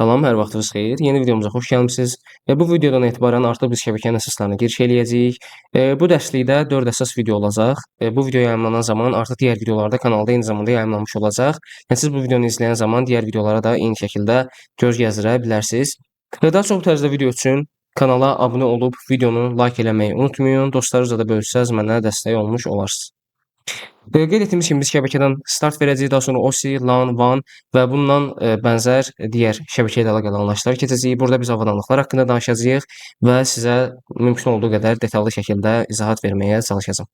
Salam, hər vaxtınız xeyir. Yeni videomuza xoş gəlmisiniz. Bu videodan etibarən artıq biz şəbəkənin əsaslarına giriş eləyəcəyik. Bu dərslikdə 4 əsas video olacaq. Bu video yayımlanan zaman artıq digər videolarda kanalda eyni zamanda yayımlanmış olacaq. Yəni siz bu videonu izləyən zaman digər videolara da eyni şəkildə göz gəzdirə bilərsiniz. Daha çox bu tərzdə video üçün kanala abunə olub videonu like eləməyi unutmayın. Dostlarınızla da bölüşsəz mənə dəstək olmuş olarsınız. Qeyd etdiyimiz kimi biz şəbəkədən start verəcəyik, daha sonra OSI, LAN, WAN və bundan bənzər digər şəbəkə ilə əlaqəli anlayışlar keçəcəyik. Burada biz avadanlıqlar haqqında danışacağıq və sizə mümkün olduğu qədər detallı şəkildə izahat verməyə çalışacağam.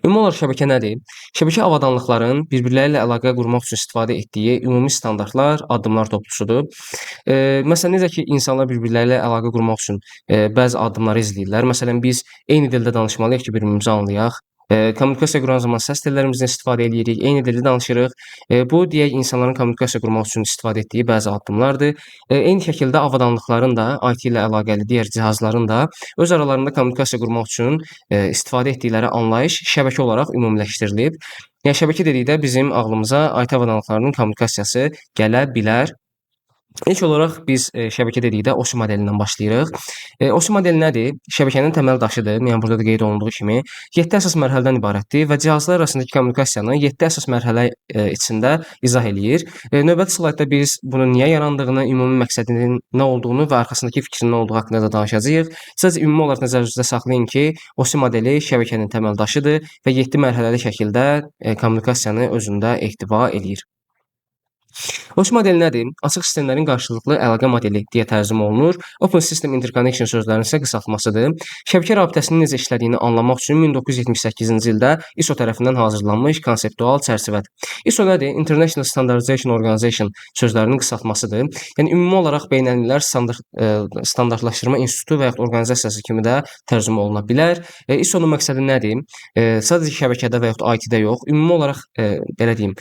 Ümumi olaraq şəbəkə nədir? Şəbəkə avadanlıqların bir-birləri ilə əlaqə qurmaq üçün istifadə etdiyi ümumi standartlar, addımlar toplusudur. Məsələn, necə ki, insanlar bir-birləri ilə əlaqə qurmaq üçün bəzi addımları izləyirlər. Məsələn, biz eyni dildə danışmalıyıq ki, bir-birimizi anlayaq. Kommunikasiya quran zaman səs tellərimizdən istifadə edirik, eyni dildə danışırıq. Bu, deyək, insanların kommunikasiya qurmaq üçün istifadə etdiyi bəzi addımlardır. Eyni şəkildə avadanlıqların da, IT ilə əlaqəli digər cihazların da öz aralarında kommunikasiya qurmaq üçün istifadə etdikləri anlayış şəbəkə olaraq ümumiləşdirilib. Yəni, şəbəkə dedikdə bizim ağlımıza IT avadanlıqlarının kommunikasiyası gələ bilər. İlk olaraq biz şəbəkə dedikdə OSI modelindən başlayırıq. OSI modeli nədir? Şəbəkənin təməl daşıdır. Yəni burada da qeyd olunduğu kimi 7 əsas mərhələdən ibarətdir və cihazlar arasındakı kommunikasiyanı 7 əsas mərhələ içində izah eləyir. Növbəti slaydda biz bunun niyə yarandığını, ümumi məqsədinin nə olduğunu və arxasındakı fikrin nə olduğu haqqında da danışacağıq. Sadəcə ümumi olaraq nəzərinizdə saxlayın ki, OSI modeli şəbəkənin təməl daşıdır və 7 mərhələli şəkildə kommunikasiyanı özündə ehtiva eləyir. OSI modeli nədir? Açıq sistemlərin qarşılıqlı əlaqə modeli deyə tərcümə olunur. Open System Interconnection sözlərinin isə qısaltmasıdır. Şəbəkə rabitəsinin necə işlədiyini anlamaq üçün 1978-ci ildə ISO tərəfindən hazırlanmış konseptual çərçivədir. ISO nədir? International Standardization Organization sözlərinin qısaltmasıdır. Yəni ümumi olaraq beynəlmiləl standartlaşdırma institutu və ya orqanizasiyası kimi də tərcümə oluna bilər. ISO-nun məqsədi nədir? Sadəcə şəbəkədə və ya IT-də yox, ümumi olaraq belə deyim,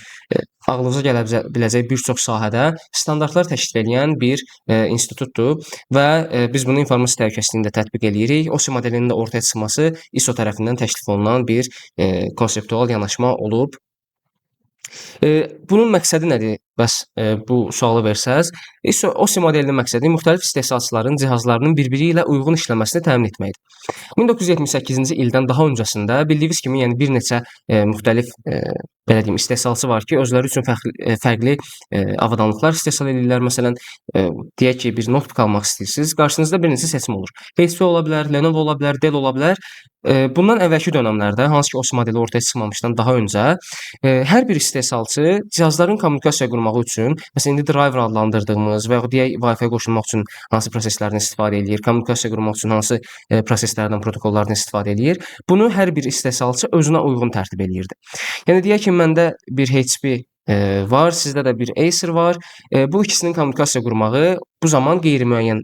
ağlınıza gələ biləcək bir çox sahədə standartlar təşkil edən bir institutdur və biz bunu informasiya təhlükəsizliyində tətbiq eləyirik. OSI modelinin də ortaya çıxması ISO tərəfindən təklif olunan bir konseptual yanaşma olub. Bunun məqsədi nədir? Bəs bu sualı versəz, OSI modelinin məqsədi müxtəlif istehsalçıların cihazlarının bir-biri ilə uyğun işləməsini təmin etməkdir. 1978-ci ildən daha öncəsində bildiyiniz kimi, yəni bir neçə müxtəlif belə deyim, istehsalçı var ki, özləri üçün fərqli avadanlıqlar istehsal edirlər. Məsələn, deyək ki, bir notebook almaq istəyirsiniz, qarşınızda bir neçə seçim olur. HP ola bilər, Lenovo ola bilər, Dell ola bilər. Bundan əvvəlki dövrlərdə, hansı ki, OSI modeli ortaya çıxmamışdan daha öncə, hər bir istehsalçı cihazların kommunikasiya qurmaq üçün, məsələn, indi driver adlandırdığımız və ya deyək, Wi-Fi qoşulmaq üçün hansı proseslərdən istifadə edir, kommunikasiya qurmaq üçün hansı proseslərdən, protokollardan istifadə edir. Bunu hər bir istehsalçı özünə uyğun tərtib eləyirdi. Yəni, deyək ki, məndə bir HP var, sizdə də bir Acer var. Bu ikisinin kommunikasiya qurmağı bu zaman qeyri-müəyyən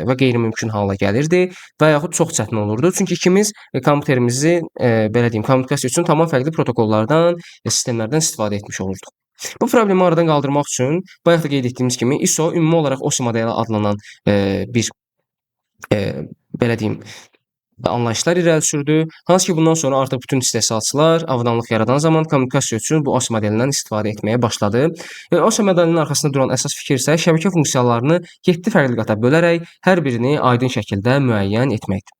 və qeyri-mümkün hala gəlirdi və yaxud çox çətin olurdu. Çünki ikimiz kompüterimizi, belə deyim, kommunikasiya üçün tamam fərqli protokollardan, sistemlərdən istifadə etmiş olurduq. Bu problemi aradan qaldırmaq üçün, bayaq da qeyd etdiyimiz kimi, ISO ümumi olaraq OSI modeli adlanan bir, belə deyim, anlayışlar irəli sürdü. Hansı ki, bundan sonra artıq bütün istehsalçılar avadanlıq yaradan zaman kommunikasiya üçün bu OSI modelindən istifadə etməyə başladı. OSI modelinin arxasında duran əsas fikir isə şəbəkə funksiyalarını 7 fərqli qata bölərək hər birini aydın şəkildə müəyyən etməkdir.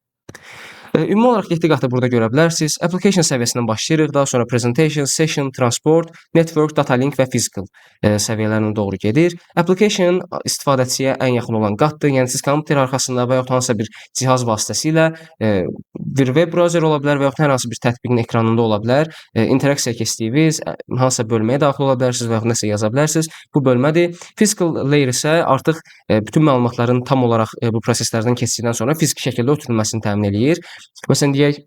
Ümumi olaraq 7 qatı burada görə bilərsiniz. Application səviyyəsindən başlayırıq, daha sonra presentation, session, transport, network, data link və physical səviyyələrinə doğru gedir. Application istifadəçiyə ən yaxın olan qatdır. Yəni siz kompüter arxasında və yaxud hansısa bir cihaz vasitəsilə bir web browser ola bilər və yaxud hər hansı bir tətbiqin ekranında ola bilər. İnteraksiya keçdiyiniz hansısa bölməyə daxil ola bilərsiniz və yaxud nəsə yaza bilərsiniz. Bu bölmədir. Physical layer isə artıq bütün məlumatların tam olaraq bu proseslərdən keçdikdən sonra fiziki şəkildə ötürülməsini təmin eləyir. Məsələn, deyək,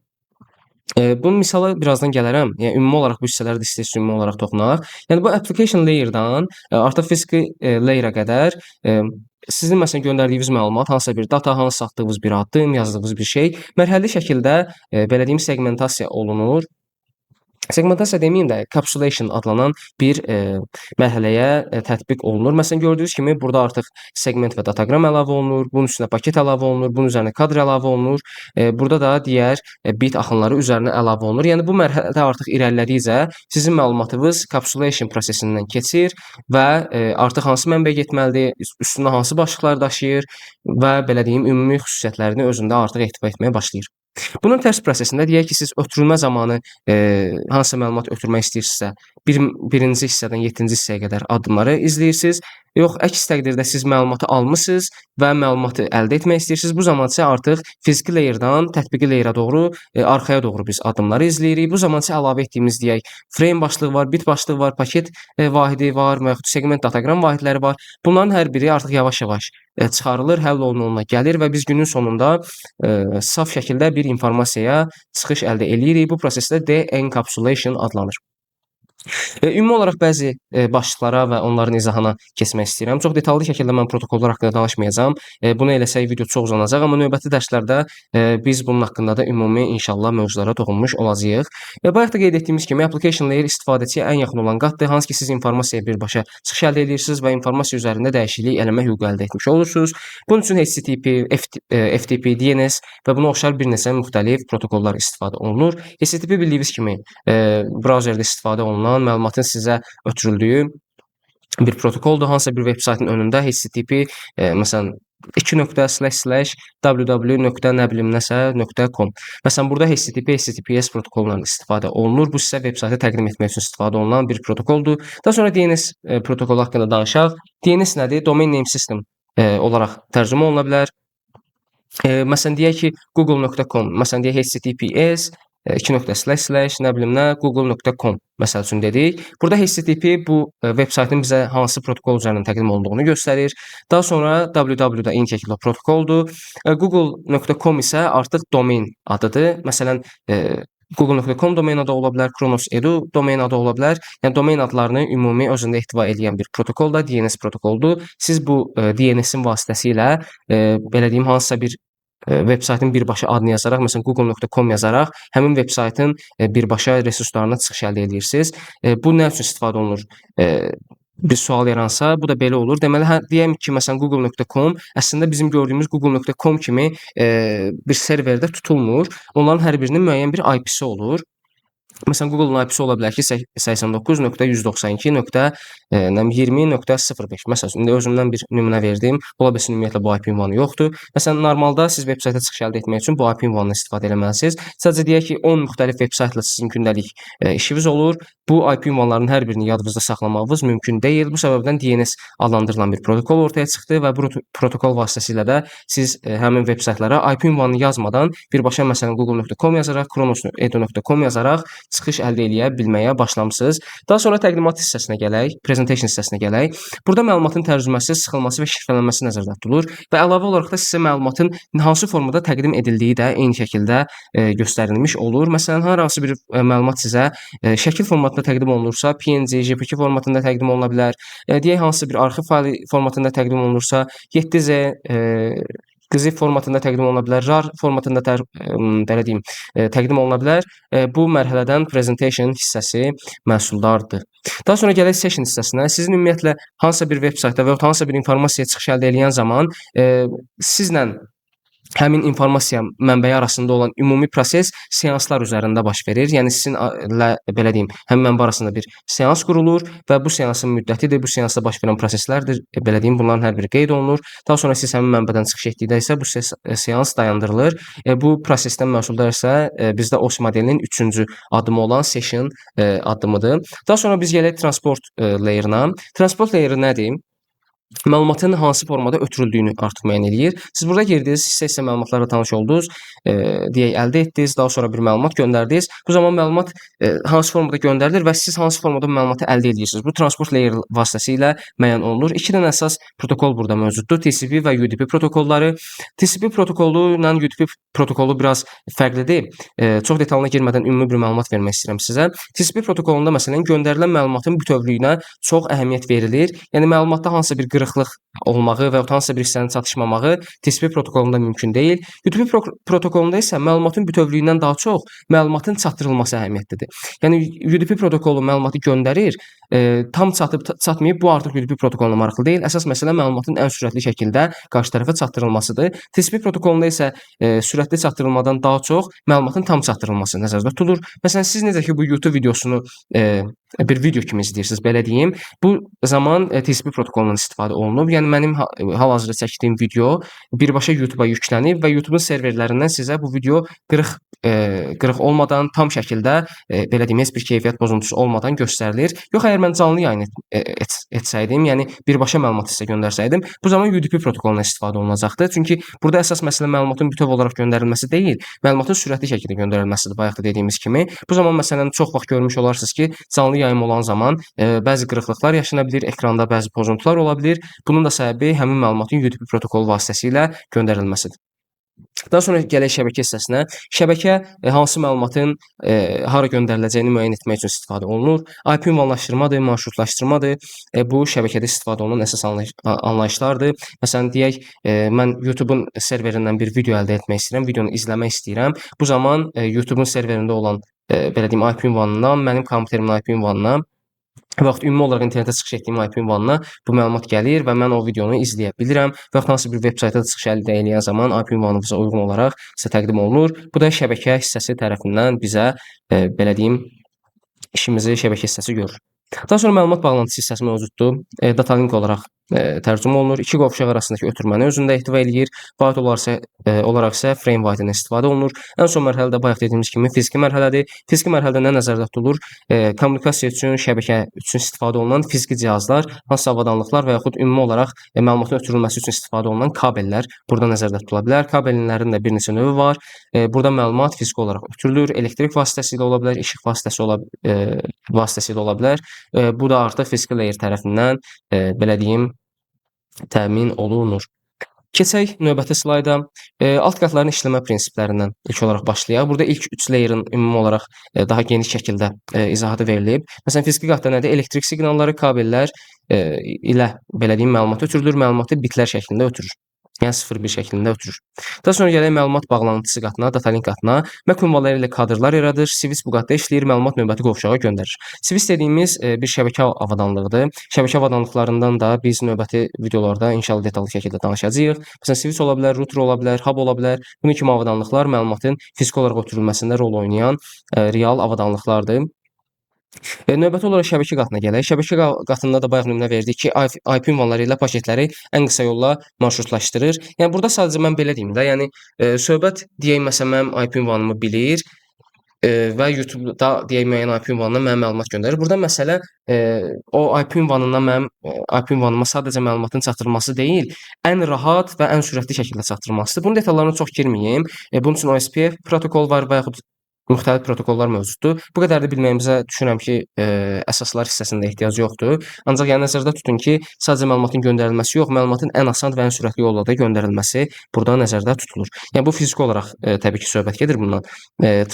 bunun misalı birazdan gələrəm. Yəni, ümumi olaraq bu hissələri də istəyirsə ümumi olaraq toxunaq. Yəni, bu application layer'dan artıq fiziki layer'a qədər sizin, məsələn, göndərdiyiniz məlumat, hansısa bir data, hansı atdığınız bir addım, yazdığınız bir şey mərhələli şəkildə, belə deyim, segmentasiya olunur. Segmentasiya deməyim də, capsulation adlanan bir mərhələyə tətbiq olunur. Məsələn, gördüyünüz kimi burada artıq segment və datagram əlavə olunur, bunun üstünə paket əlavə olunur, bunun üzərinə kadr əlavə olunur. Burada da digər bit axınları üzərinə əlavə olunur. Yəni bu mərhələdə artıq irəlilədikcə sizin məlumatınız capsulation prosesindən keçir və artıq hansı mənbəyə getməlidir, üstünə hansı başlıqlar daşıyır və belə deyim, ümumi xüsusiyyətlərini özündə artıq ehtiva etməyə başlayır. Bunun tərs prosesində deyək ki, siz ötürülmə zamanı hansısa məlumat ötürmək istəyirsinizsə, birinci hissədən 7-ci hissəyə qədər addımları izləyirsiniz. Yox, əks təqdirdə siz məlumatı almısınız və məlumatı əldə etmək istəyirsiniz. Bu zaman isə artıq fiziki layer'dan tətbiqi layer'a doğru, arxaya doğru biz addımları izləyirik. Bu zaman isə əlavə etdiyimiz deyək, frame başlığı var, bit başlığı var, paket vahidi var və yaxud segment datagram vahidləri var. Bunların hər biri artıq yavaş-yavaş çıxarılır, həll olununa gəlir və biz günün sonunda saf şəkildə bir informasiyaya çıxış əldə eləyirik. Bu prosesdə de-encapsulation adlanır. Ümumi olaraq bəzi başlıqlara və onların izahına keçmək istəyirəm. Çox detallı şəkildə mən protokollar haqqında danışmayacağam. Bunu eləsək video çox uzanacaq, amma növbəti dərslərdə biz bunun haqqında da ümumi inşallah mövzulara toxunmuş olacağıq. Bayaq da qeyd etdiyimiz kimi application layer istifadəçiyə ən yaxın olan qatdır, hansı ki siz informasiyaya birbaşa çıxış əldə edirsiniz və informasiya üzərində dəyişiklik eləmə hüququ əldə etmiş olursunuz. Bunun üçün HTTP, FTP, DNS və buna oxşar bir neçə müxtəlif protokollar istifadə olunur. HTTP bildiyiniz kimi brauzerdə istifadə olunan məlumatın sizə ötürüldüyü bir protokoldur. Hansısa bir veb saytın önündə HTTP məsələn 2.www.nəbilimnəsə.com. Məsələn, burada HTTP, HTTPS protokollarından istifadə olunur. Bu sizə veb saytı təqdim etmək üçün istifadə olunan bir protokoldur. Daha sonra DNS protokolu haqqında danışaq. DNS nədir? Domain name system olaraq tərcümə oluna bilər. Məsələn, deyək ki, google.com, məsələn, deyək HTTPS google.com məsəl üçün dedik. Burada HTTP bu veb saytın bizə hansı protokol üzərindən təqdim olunduğunu göstərir. Daha sonra www da eyni şəkildə protokoldur. Google.com isə artıq domain adıdır. Məsələn, google.com domain adı ola bilər, Kronos Edu domain adı ola bilər. Yəni domain adlarını ümumi özündə ehtiva edən bir protokol da DNS protokoldur. Siz bu DNS-in vasitəsilə belə deyim hansısa bir veb saytın birbaşa adını yazaraq, məsələn google.com yazaraq həmin veb saytın birbaşa resurslarına çıxış əldə edirsiniz. Bu nə üçün istifadə olunur? Bir sual yaransa, bu da belə olur. Deməli, deyəm ki, məsələn google.com əslində bizim gördüyümüz google.com kimi bir serverdə tutulmur. Onların hər birinin müəyyən bir IP-si olur. Məsələn, Google-un IP-si ola bilər ki, 89.192.20.05. Məsələn, indi özümdən bir nümunə verdim. Ola bilsin, ümumiyyətlə bu IP ünvanı yoxdur. Məsələn, normalda siz veb sayta çıxış əldə etmək üçün bu IP ünvanını istifadə etməlisiniz. Sadəcə deyək ki, 10 müxtəlif veb saytla sizin gündəlik işiniz olur. Bu IP ünvanlarının hər birini yadınızda saxlamağınız mümkün deyil. Bu səbəbdən DNS adlandırılan bir protokol ortaya çıxdı və bu protokol vasitəsilə də siz həmin veb saytlara IP ünvanını yazmadan birbaşa məsələn google.com yazaraq, kronos.edu.com yazaraq çıxış əldə eləyə bilməyə başlamısınız. Daha sonra təqdimat hissəsinə gələk, presentation hissəsinə gələk. Burada məlumatın tərcüməsi, sıxılması və şifrələnməsi nəzərdə tutulur və əlavə olaraq da sizə məlumatın hansı formada təqdim edildiyi də eyni şəkildə göstərilmiş olur. Məsələn, hər hansı bir məlumat sizə şəkil formatında təqdim olunursa, PNG, JPG formatında təqdim oluna bilər. Deyək hansısa bir arxiv faylı formatında təqdim olunursa, 7Z QZIP formatında təqdim oluna bilər, RAR formatında təqdim oluna bilər. Bu mərhələdən presentation hissəsi məhsuldardır. Daha sonra gələk session hissəsinə. Sizin ümumiyyətlə hansısa bir veb saytda və ya hansısa bir informasiyaya çıxış əldə edən zaman sizlə həmin informasiya mənbəyi arasında olan ümumi proses seanslar üzərində baş verir. Yəni sizinlə belə deyim, həmin mənbə arasında bir seans qurulur və bu seansın müddətidir, bu seansda baş verən proseslərdir. Belə deyim, bunların hər biri qeyd olunur. Daha sonra siz həmin mənbədən çıxış etdikdə isə bu seans dayandırılır. Bu prosesdən məhsuldar isə bizdə OS modelinin 3-cü addımı olan session addımıdır. Daha sonra biz gələk transport layer'ına. Transport layer'ı nədir? Məlumatın hansı formada ötürüldüyünü artıq müəyyən eləyir. Siz burada girdiniz, hissə məlumatlarla tanış oldunuz, deyək əldə etdiniz, daha sonra bir məlumat göndərdiniz. Bu zaman məlumat hansı formada göndərilir və siz hansı formada məlumatı əldə edirsiniz. Bu transport layer vasitəsilə müəyyən olunur. İki dənə əsas protokol burada mövcuddur. TCP və UDP protokolları. TCP protokolu ilə UDP protokolu biraz fərqlidir. Çox detalına girmədən ümumi bir məlumat vermək istəyirəm sizə. TCP protokolunda məsələn göndərilən məlumatın bütövlüyünə çox əhəmiyyət verilir. Yəni məlumatda hansısa bir qırıq qırıqlıq olmağı və hansısa bir hissənin çatışmamağı TCP protokolunda mümkün deyil. UDP protokolunda isə məlumatın bütövlüyündən daha çox məlumatın çatdırılması əhəmiyyətlidir. Yəni UDP protokolu məlumatı göndərir, tam çatıb çatmayıb bu artıq UDP protokoluna maraqlı deyil. Əsas məsələ məlumatın ən sürətli şəkildə qarşı tərəfə çatdırılmasıdır. TCP protokolunda isə sürətli çatdırılmadan daha çox məlumatın tam çatdırılması nəzərdə tutulur. Məsələn, siz necə ki bu YouTube videosunu bir video kimi izləyirsiniz, belə deyim. Bu zaman TCP protokolundan istifadə olunub. Yəni mənim hal-hazırda çəkdiyim video birbaşa YouTube-a yüklənib və YouTube-un serverlərindən sizə bu video qırıq olmadan, tam şəkildə belə deyim, heç bir keyfiyyət pozuntusu olmadan göstərilir. Yox, əgər mən canlı yayın etsəydim, yəni birbaşa məlumat sizə göndərsəydim, bu zaman UDP protokolundan istifadə olunacaqdı. Çünki burada əsas məsələ məlumatın bütöv olaraq göndərilməsi deyil, məlumatın sürətli şəkildə göndərilməsidir, bayaq da dediyimiz kimi. Bu zaman məsələn çox vaxt görmüş olarsınız ki, canlı yayım olan zaman bəzi qırıqlıqlar yaşana bilir, ekranda bəzi pozuntular ola bilir. Bunun da səbəbi həmin məlumatın UDP protokolu vasitəsilə göndərilməsidir. Daha sonra gələk şəbəkə hissəsinə. Şəbəkə hansı məlumatın hara göndəriləcəyini müəyyən etmək üçün istifadə olunur. IP ünvanlaşdırmadır, marşrutlaşdırmadır. Bu şəbəkədə istifadə olunan əsas anlayışlardır. Məsələn, deyək, mən YouTube-un serverindən bir video əldə etmək istəyirəm, videonu izləmək istəyirəm. Bu zaman YouTube-un serverində olan belə deyim, IP ünvanından mənim kompüterimin IP ünvanına və yaxud ümumi olaraq internetə çıxış etdiyim IP ünvanına bu məlumat gəlir və mən o videonu izləyə bilirəm və yaxud hansı bir veb saytda çıxış əldə edən zaman IP ünvanımıza uyğun olaraq sizə təqdim olunur. Bu da şəbəkə hissəsi tərəfindən bizə belə deyim, işimizi şəbəkə hissəsi görür. Daha sonra məlumat bağlantısı hissəsi mövcuddur. Data link olaraq tərcümə olunur. İki qovşaq arasındakı ötürməni özündə ehtiva eləyir. Byte olaraq isə frame byte-dən istifadə olunur. Ən son mərhələdə bayaq dediyimiz kimi fiziki mərhələdir. Fiziki mərhələdə nə nəzərdə tutulur? Kommunikasiya üçün, şəbəkə üçün istifadə olunan fiziki cihazlar, hansısa avadanlıqlar və yaxud ümumi olaraq məlumatın ötürülməsi üçün istifadə olunan kabellər burada nəzərdə tutula bilər. Kabellərin də bir neçə növü var. Burada məlumat fiziki olaraq ötürülür. Elektrik vasitəsilə ola bilər, işıq vasitəsilə ola bilər. Bu da artıq fiziki layer tərəfindən belə deyim, təmin olunur. Keçək növbəti slayda. Alt qatların işləmə prinsiplərindən ilk olaraq başlayaq. Burada ilk 3 layer'ın ümumi olaraq daha geniş şəkildə izahatı verilib. Məsələn, fiziki qatda nədir? Elektrik siqnalları, kabellər ilə belə deyim, məlumat ötürülür, məlumatı bitlər şəklində ötürür. Yəni 0-1 şəklində ötürür. Daha sonra gələk məlumat bağlantısı qatına, data link qatına. MAC ünvanları ilə kadrlar yaradır. Switch bu qatda işləyir, məlumat növbəti qovşağa göndərir. Switch dediyimiz bir şəbəkə avadanlığıdır. Şəbəkə avadanlıqlarından da biz növbəti videolarda inşallah detallı şəkildə danışacağıq. Məsələn, switch ola bilər, router ola bilər, hub ola bilər. Bunun kimi avadanlıqlar məlumatın fiziki olaraq ötürülməsində rol oynayan real avadanlıqlardır. Növbəti olaraq şəbəkə qatına gələk. Şəbəkə qatında da bayaq nümunə verdik ki, IP ünvanları ilə paketləri ən qısa yolla marşrutlaşdırır. Yəni burada sadəcə mən belə deyim də, yəni söhbət deyək məsələn mənim IP ünvanımı bilir və YouTube-da deyək müəyyən IP ünvanına mənim məlumat göndərir. Burada məsələ o IP ünvanından mənim IP ünvanıma sadəcə məlumatın çatdırılması deyil, ən rahat və ən sürətli şəkildə çatdırılmasıdır. Bunun detallarına çox girməyim. Bunun üçün OSPF protokol var və yaxud müxtəlif protokollar mövcuddur. Bu qədər də bilməyimizə düşünürəm ki, əsaslar hissəsində ehtiyac yoxdur. Ancaq yəni nəzərdə tutun ki, sadəcə məlumatın göndərilməsi yox, məlumatın ən asan və ən sürətli yolla da göndərilməsi burada nəzərdə tutulur. Yəni bu fiziki olaraq təbii ki, söhbət gedir bundan.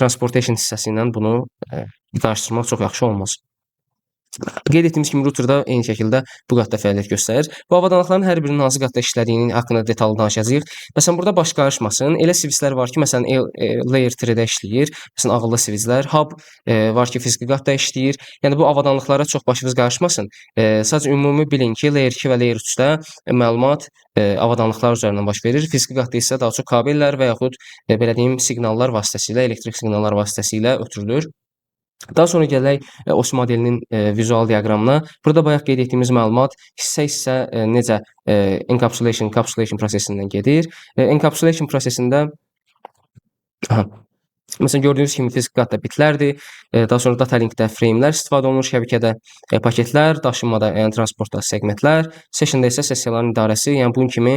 Transportation hissəsi ilə bunu qarşılaşdırmaq çox yaxşı olmaz. Qeyd etdiyimiz kimi routerda eyni şəkildə bu qatda fəaliyyət göstərir. Bu avadanlıqların hər birinin hansı qatda işlədiyinin haqqında detallı danışacağıq. Məsələn, burada baş qarışmasın. Elə switchlər var ki, məsələn, layer 3-də işləyir. Məsələn, ağıllı switchlər. Hub var ki, fiziki qatda işləyir. Yəni bu avadanlıqlara çox başınız qarışmasın. Sadəcə ümumi bilin ki, layer 2 və layer 3-də məlumat avadanlıqlar üzərindən baş verir. Fiziki qatda isə daha çox kabellər və yaxud belə deyim, siqnallar vasitəsilə, elektrik siqnallar vasitəsilə ötürülür. Daha sonra gələk OS modelinin vizual diaqramına. Burada bayaq qeyd etdiyimiz məlumat hissə-hissə necə encapsulation prosesindən gedir. Encapsulation prosesində məsələn, gördüyünüz kimi fiziki qatda bitlərdir. Daha sonra data linkdə framelər istifadə olunur, şəbəkədə paketlər, daşınmada, yəni transportda segmentlər, sessionda isə sessiyaların idarəsi, yəni bunun kimi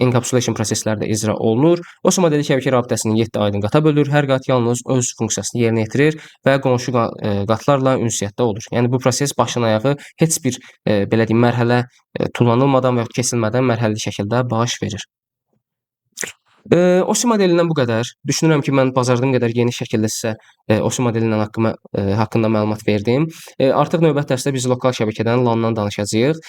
encapsulation prosesləri də icra olunur. OS modeli şəbəkə rabitəsini 7 aydın qata bölür. Hər qat yalnız öz funksiyasını yerinə yetirir və qonşu qatlarla ünsiyyətdə olur. Yəni bu proses başdan ayağı heç bir belə deyim mərhələ tullanılmadan və ya keçilmədən mərhələli şəkildə baş verir. OS modelindən bu qədər. Düşünürəm ki, mən bacardığım qədər geniş şəkildə sizə OS modelindən haqqında məlumat verdim. Artıq növbəti dərsdə biz lokal şəbəkədən LAN-dan danışacağıq.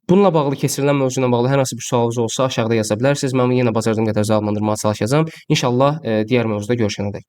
Bununla bağlı keçirilən mövzu ilə bağlı hər hansı bir sualınız olsa aşağıda yaza bilərsiniz. Mən yenə bacardığım qədər cavablandırmağa çalışacağam. İnşallah digər mövzuda görüşənədək.